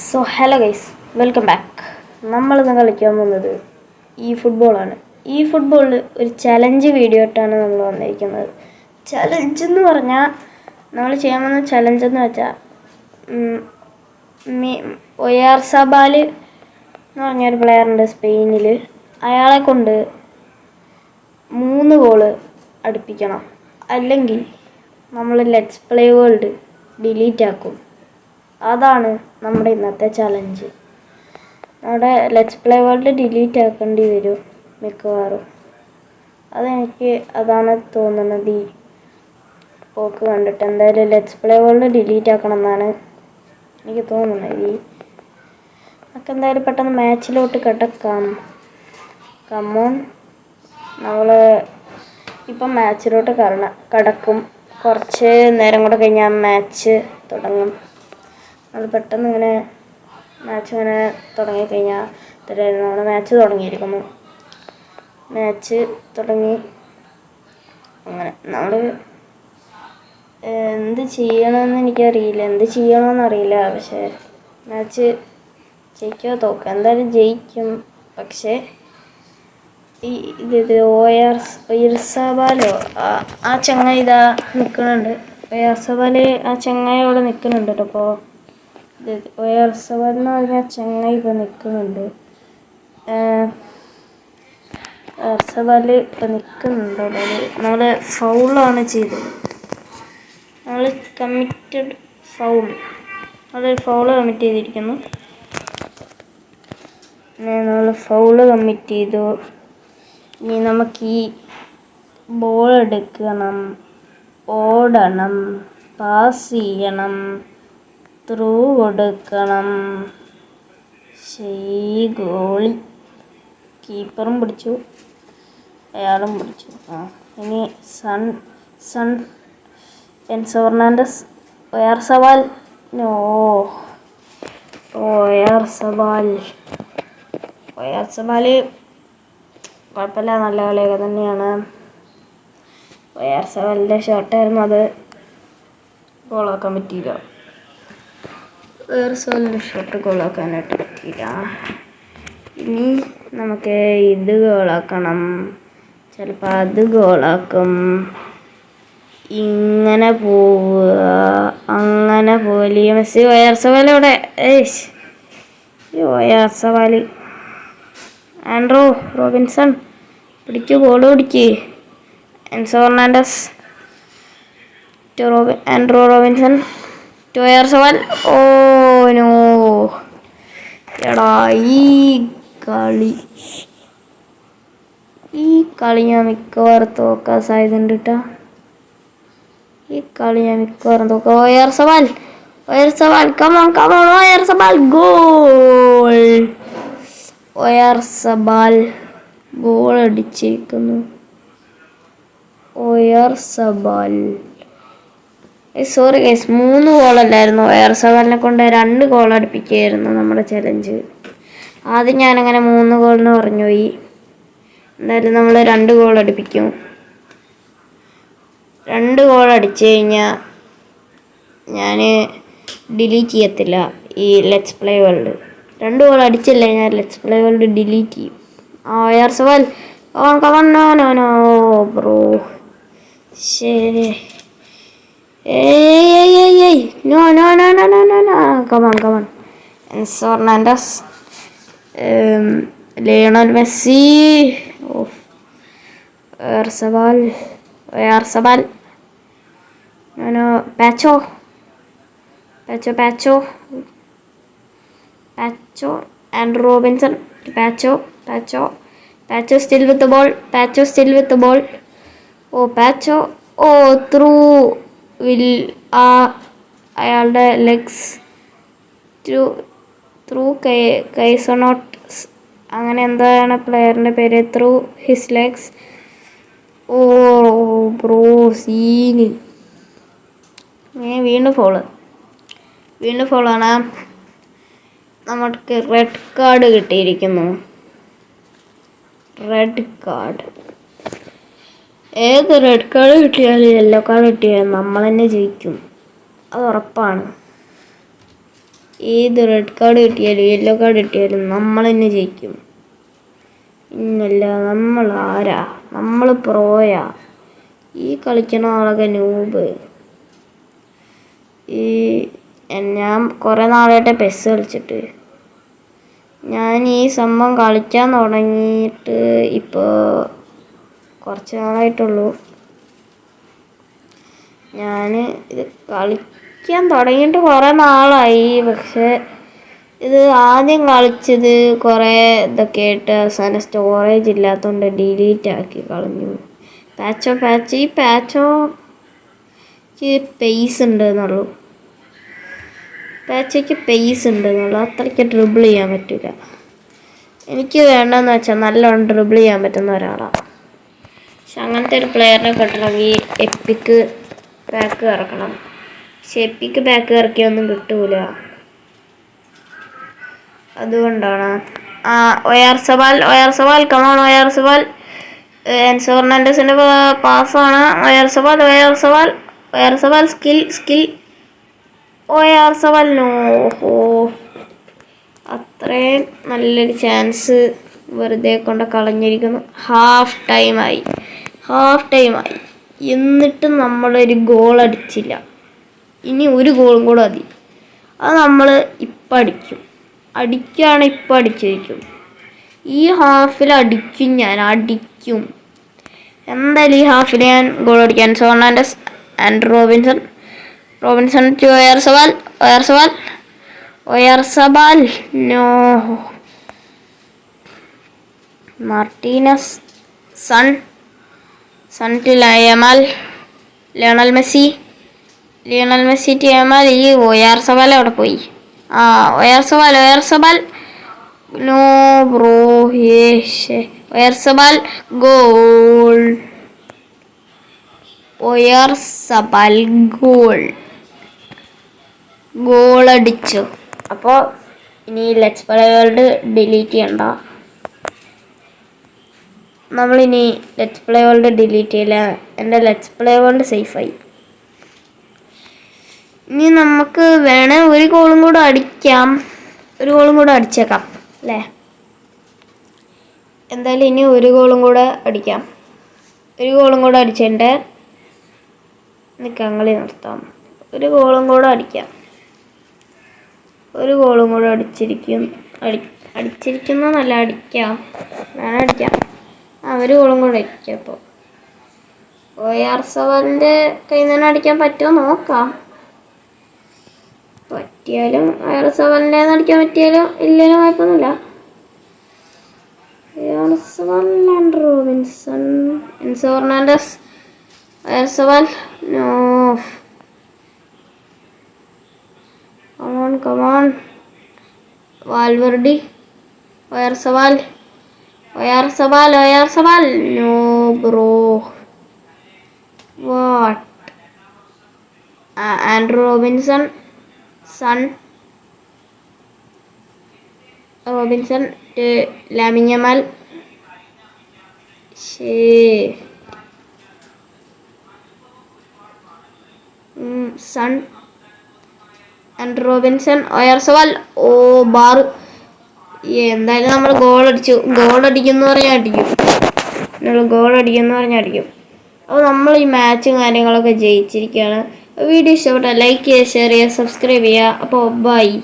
So hello guys, welcome back. നമ്മളിന്ന് കളിക്കാൻ പോകുന്നത് ഈ ഫുട്ബോളാണ്. ഈ ഫുട്ബോളിൽ ഒരു ചലഞ്ച് വീഡിയോ ആയിട്ടാണ് നമ്മൾ വന്നിരിക്കുന്നത്. ചലഞ്ച് എന്ന് പറഞ്ഞാൽ നമ്മൾ ചെയ്യാൻ പോകുന്ന ചലഞ്ച് എന്ന് വെച്ചാൽ ഒയാർസബാൽ എന്ന് പറഞ്ഞൊരു പ്ലെയറുണ്ട് സ്പെയിനിൽ. അയാളെ കൊണ്ട് 3 ഗോള് അടുപ്പിക്കണം, അല്ലെങ്കിൽ നമ്മൾ ലെറ്റ്സ് പ്ലേ വേൾഡ് ഡിലീറ്റ് ആക്കും. അതാണ് നമ്മുടെ ഇന്നത്തെ ചലഞ്ച്. നമ്മുടെ ലെറ്റ്സ് പ്ലേ വേൾഡ് ഡിലീറ്റ് ആക്കേണ്ടി വരും മിക്കവാറും. അതാണ് തോന്നുന്നത്. ഈ പോക്ക് കണ്ടിട്ട് എന്തായാലും ലെറ്റ്സ് പ്ലേ വേൾഡ് ഡിലീറ്റ് ആക്കണം എന്നാണ് എനിക്ക് തോന്നുന്നത്. നമുക്ക് എന്തായാലും പെട്ടെന്ന് മാച്ചിലോട്ട് കിടക്കാം. കമ്മോൺ, നമ്മൾ ഇപ്പം മാച്ചിലോട്ട് കടക്കും. കുറച്ച് നേരം കൂടെ കഴിഞ്ഞാൽ മാച്ച് തുടങ്ങും. അത് പെട്ടെന്ന് ഇങ്ങനെ മാച്ച് തുടങ്ങിക്കഴിഞ്ഞാൽ നമ്മുടെ മാച്ച് തുടങ്ങിയിരിക്കുന്നു. മാച്ച് തുടങ്ങി. അങ്ങനെ നമ്മൾ എന്ത് ചെയ്യണമെന്ന് എനിക്കറിയില്ല, പക്ഷേ മാച്ച് ജയിക്കോ തോക്കുക, എന്തായാലും ജയിക്കും. പക്ഷേ ഒയാർസബാലോ ആ ചങ്ങായി ഇതാ നിൽക്കുന്നുണ്ട്. ഒയാർസബാല് ആ ചങ്ങായി അവിടെ നിൽക്കുന്നുണ്ട് കേട്ടോ. അപ്പോൾ ഒയാർസബാൽ എന്ന് പറഞ്ഞാൽ ചങ്ങായി ഇപ്പോൾ നിൽക്കുന്നുണ്ട്. ഒയാർസബാൽ ഇപ്പോൾ നിൽക്കുന്നുണ്ട് അവിടെ. നമ്മൾ ഫൗളാണ് ചെയ്തത്. നമ്മൾ കമ്മിറ്റഡ് ഫൗൾ. അതൊരു ഫൗള് കമ്മിറ്റ് ചെയ്തിരിക്കുന്നു. നമ്മൾ ഫൗള് കമ്മിറ്റ് ചെയ്തു. ഇനി നമുക്ക് ഈ ബോൾ എടുക്കണം, ഓടണം, പാസ് ചെയ്യണം, ത്രൂ കൊടുക്കണം. ഗോളി കീപ്പറും പിടിച്ചു, അയാളും പിടിച്ചു. ഇനി എൻസോ ഫെർണാണ്ടസ്. ഒയാർസബാൽ കുഴപ്പമില്ല, നല്ല കളിയൊക്കെ തന്നെയാണ്. ഒയാർസബാലിൻ്റെ ഷോട്ടായിരുന്നു, അത് ഗോളാക്കാൻ പറ്റിയില്ല. ഒയാർസബാലിൻ്റെ ഷോട്ട് ഗോളാക്കാനായിട്ട് പറ്റിയില്ല. ഇനി നമുക്ക് ഇത് ഗോളാക്കണം. ചിലപ്പോൾ അത് ഗോളാക്കും. ഇങ്ങനെ പോവുക, അങ്ങനെ പോലെ Messi. Oyarzabal Oyarzabal Andrew Robinson പിടിക്ക്, ബോൾ പിടിക്ക്. Enzo Fernandez Andrew Robinson to Oyarzabal. No, എടാ ഈ കളി ഞാൻ മിക്കവാറും തോക്കാൻ സാധ്യതയുണ്ട് കേട്ടോ. Oyarzabal come on, Oyarzabal goal. Oyarzabal goal അടിച്ചിരിക്കുന്നു. സോറി ഗൈസ്, 3 ഗോളല്ലായിരുന്നു. ഒയാർസബാലിനെ കൊണ്ട് 2 ഗോൾ അടുപ്പിക്കുകയായിരുന്നു നമ്മുടെ ചലഞ്ച്. ആദ്യം ഞാനങ്ങനെ 3 ഗോളിന് പറഞ്ഞു പോയി. എന്തായാലും നമ്മൾ 2 ഗോൾ അടുപ്പിക്കും. 2 ഗോൾ അടിച്ചു കഴിഞ്ഞാൽ ഞാൻ ഡിലീറ്റ് ചെയ്യത്തില്ല ഈ ലെറ്റ്സ് പ്ലേ വേൾഡ്. 2 ഗോൾ അടിച്ചില്ല ഞാൻ ലെറ്റ്സ് പ്ലേ വേൾഡ് ഡിലീറ്റ് ചെയ്യും. Oyarzabal no bro. ശരി, no come on. Enzo Fernandez, Lionel Messi. Oyarzabal Pacho Andrew Robinson. Pacho still with the ball. Pacho through will അയാളുടെ ലെഗ്സ് ത്രൂ കൈസോണോട്ട്, അങ്ങനെ എന്താണ് പ്ലെയറിൻ്റെ പേര്. Through his legs. Bro scene. വീണ്ടും ഫൗളാണ്. നമുക്ക് റെഡ് കാർഡ് കിട്ടിയിരിക്കുന്നു. ഏത് റെഡ് കാർഡ് കിട്ടിയാലും യെല്ലോ കാർഡ് കിട്ടിയാലും നമ്മൾ തന്നെ ജയിക്കും, അത് ഉറപ്പാണ്. ഏത് റെഡ് കാർഡ് കിട്ടിയാലും യെല്ലോ കാർഡ് കിട്ടിയാലും നമ്മൾ തന്നെ ജയിക്കും. ഇന്നല്ല, നമ്മൾ ആരാ? നമ്മൾ പ്രോയാ. ഈ കളിക്കണ ആളൊക്കെ നൂബ്. ഞാൻ കുറേ നാളായിട്ട് പെസ് കളിച്ചിട്ട്. ഞാൻ ഈ സംഭവം കളിക്കാൻ തുടങ്ങിയിട്ട് ഇപ്പോൾ കുറച്ച് നാളായിട്ടുള്ളൂ. ഞാൻ ഇത് കളിക്കാൻ തുടങ്ങിയിട്ട് കുറേ നാളായി. പക്ഷേ ഇത് ആദ്യം കളിച്ചത് കുറേ ഇതൊക്കെ ആയിട്ട് അവസാനം സ്റ്റോറേജ് ഇല്ലാത്തതുകൊണ്ട് ഡിലീറ്റ് ആക്കി കളഞ്ഞു. ഈ പാച്ചോ പേസ് ഉണ്ടെന്നുള്ളൂ. പാച്ചയ്ക്ക് പേസ് ഉണ്ടെന്നുള്ളൂ. അത്രയ്ക്ക് ഡ്രിബിൾ ചെയ്യാൻ പറ്റില്ല. എനിക്ക് വേണ്ടതെന്ന് വെച്ചാൽ നല്ലോണം ഡ്രിബിൾ ചെയ്യാൻ പറ്റുന്ന ഒരാളാണ്. പക്ഷെ അങ്ങനത്തെ ഒരു പ്ലെയറിനെ കിട്ടണമെങ്കിൽ എപ്പിക്ക് ബാക്ക് ഇറക്കണം. പക്ഷെ എപ്പിക്ക് ബാക്ക് ഇറക്കിയൊന്നും കിട്ടൂല. അതുകൊണ്ടാണ് ഒയാർസബാൽ കമോൺ ഒയാർസബാൽ. എൻസോ ഫെർണാണ്ടസിൻ്റെ പാസ്സാണ്. ഒയാർസബാൽ സ്കിൽ ഒയാർസബാൽ. ഓഹോ, അത്രയും നല്ലൊരു ചാൻസ് വെറുതെ കൊണ്ട് കളഞ്ഞിരിക്കുന്നു. ഹാഫ് ടൈമായി. എന്നിട്ടും നമ്മളൊരു ഗോൾ അടിച്ചില്ല. ഇനി ഒരു ഗോളും കൂടെ മതി. അത് നമ്മൾ ഇപ്പം അടിക്കുകയാണ്. ഇപ്പം അടിച്ചിരിക്കും. ഈ ഹാഫിൽ അടിക്കും. എന്തായാലും ഈ ഹാഫിൽ ഞാൻ ഗോൾ അടിക്കാൻ. Fernandez and Robinson to Oyarzabal. No. Martinez. Son to Lionel Messi to Yamal. ഈ ഒയാർസബാൽ അവിടെ പോയി. Oyarzabal. No bro. Oyarzabal goal. Oyarzabal goal അടിച്ചു. അപ്പോൾ ഇനി ലെറ്റ്സ് പ്ലേ വേൾഡ് ഡിലീറ്റ് ചെയ്യണ്ട. നമ്മളിനി ലെറ്റ്സ് പ്ലേ വേൾഡ് ഡിലീറ്റ് ചെയ്യില്ല. എൻ്റെ ലെറ്റ്സ് പ്ലേ വേൾഡ് സേഫായി. ഇനി നമുക്ക് വേണേ ഒരു ഗോളും കൂടെ അടിച്ചേക്കാം അല്ലേ? എന്തായാലും ഇനി ഒരു ഗോളും കൂടെ അടിക്കാം. അടിച്ചിട്ട് കളി നിർത്താം. ഒരു ഗോളും കൂടെ അടിക്കാം. അടിച്ചിരിക്കുന്നല്ല, അടിക്കാം. ഒരു ഗോളും കൂടെ അടിക്കാം. അപ്പോൾ ഒയാർസബാലിൻ്റെ കയ്യിൽ നിന്ന് തന്നെ അടിക്കാൻ പറ്റുമോ നോക്കാം. പറ്റിയാലും ഒയാർസബാലിൻ്റെ അടിക്കാൻ പറ്റിയാലും ഇല്ലെങ്കിലും കുഴപ്പമൊന്നുമില്ല. Oyarzabal and Robinson. Enzo Fernandez. Oyarzabal. No. Come on Valverde. Oyarzabal. No bro. What? Andrew Robinson to Lamine Yamal. Son and Robinson. Oyarzabal. Oh bar. എന്തായാലും നമ്മൾ ഗോൾ അടിക്കുമെന്ന് പറഞ്ഞാൽ അടിക്കും. അപ്പോൾ നമ്മൾ ഈ മാച്ചും കാര്യങ്ങളൊക്കെ ജയിച്ചിരിക്കുകയാണ്. വീഡിയോ ഇഷ്ടപ്പെട്ടാൽ ലൈക്ക് ചെയ്യുക, ഷെയർ ചെയ്യുക, സബ്സ്ക്രൈബ് ചെയ്യുക. അപ്പോൾ ബൈ.